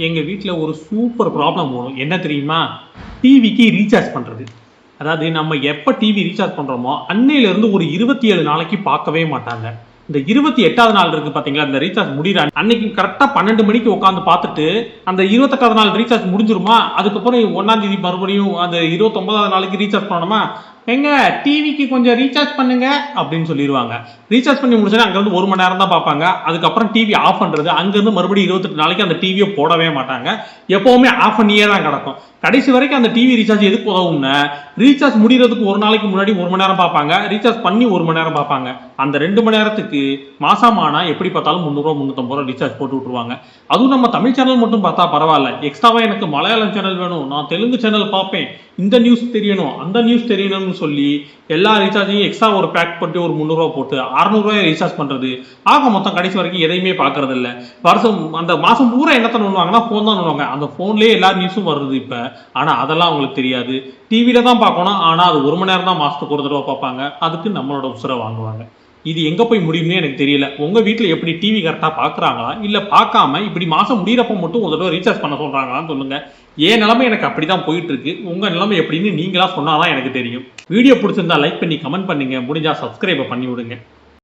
எங்கள் வீட்டில் ஒரு சூப்பர் ப்ராப்ளம் வரும். என்ன தெரியுமா? டிவிக்கு ரீசார்ஜ் பண்ணுறது. அதாவது நம்ம எப்போ டிவி ரீசார்ஜ் பண்ணுறோமோ அன்னையிலேருந்து ஒரு 27 நாளைக்கு பார்க்கவே மாட்டாங்க. இந்த 28வது நாள் இருக்குது பார்த்தீங்களா, இந்த ரீசார்ஜ் முடிகிற அன்னைக்கு கரெக்டாக 12 மணிக்கு உட்காந்து பார்த்துட்டு அந்த 28வது நாள் ரீசார்ஜ் முடிஞ்சிருமா, அதுக்கப்புறம் 1ஆம் தேதி மறுபடியும் அந்த 29வது நாளைக்கு ரீசார்ஜ் பண்ணணுமா, எங்க டிவிக்கு கொஞ்சம் ரீசார்ஜ் பண்ணுங்க அப்படின்னு சொல்லிடுவாங்க. ரீசார்ஜ் பண்ணி முடிச்சோன்னா அங்கேருந்து 1 மணி நேரம் தான் பார்ப்பாங்க. அதுக்கப்புறம் டிவி ஆஃப் பண்ணுறது. அங்கேருந்து மறுபடியும் 28 நாளைக்கு அந்த டிவியை போடவே மாட்டாங்க. எப்போவுமே ஆஃப் பண்ணியே தான் கிடக்கும். கடைசி வரைக்கும் அந்த டிவி ரீசார்ஜ் எதுக்கு உதவும்னா, ரீசார்ஜ் முடிகிறதுக்கு ஒரு நாளைக்கு முன்னாடி 1 மணி நேரம் பார்ப்பாங்க, ரீசார்ஜ் பண்ணி 1 மணி நேரம் பார்ப்பாங்க. அந்த 2 மணி நேரத்துக்கு மாசமானா எப்படி பார்த்தாலும் 300 350 ரீசார்ஜ் போட்டு விட்டுருவாங்க. அதுவும் நம்ம தமிழ் சேனல் மட்டும் பார்த்தா பரவாயில்ல, எக்ஸ்ட்ராவா எனக்கு மலையாளம் சேனல் வேணும், நான் தெலுங்கு சேனல் பார்ப்பேன், இந்த நியூஸ் தெரியணும் அந்த நியூஸ் தெரியணும்னு சொல்லி எல்லா ரீசார்ஜையும் எக்ஸ்ட்ரா ஒரு பேக் பண்ணி ஒரு 300 போட்டு 600 ரீசார்ஜ் பண்றது. ஆக மொத்தம் கடைசி வரைக்கும் எதையுமே பார்க்கறது இல்லை. வருஷம் அந்த மாசம் பூரா என்னத்தை பண்ணுவாங்கன்னா ஃபோன் தான் பண்ணுவாங்க. அந்த ஃபோன்லேயே எல்லா நியூஸும் வருது இப்போ. ஆனால் அதெல்லாம் அவங்களுக்கு தெரியாது. டிவியில தான் பார்க்கணும், ஆனால் அது 1 மணி நேரம் தான் மாசத்துக்கு ஒரு தடவை பார்ப்பாங்க. அதுக்கு நம்மளோட உசுரை வாங்குவாங்க. இது எங்கே போய் முடியும்னு எனக்கு தெரியல. உங்கள் வீட்டில் எப்படி டிவி கரெக்டாக பார்க்குறாங்களா, இல்லை பார்க்காம இப்படி மாதம் முடிகிறப்ப மட்டும் ஒரு தடவை ரீசார்ஜ் பண்ண சொல்கிறாங்களான்னு சொல்லுங்கள். என் நிலைமை எனக்கு அப்படி தான் போயிட்டு இருக்கு. உங்கள் நிலைமை எப்படின்னு நீங்களா சொன்னால் தான் எனக்கு தெரியும். வீடியோ பிடிச்சிருந்தா லைக் பண்ணி கமெண்ட் பண்ணுங்க, முடிஞ்சா சப்ஸ்கிரைப் பண்ணி விடுங்க.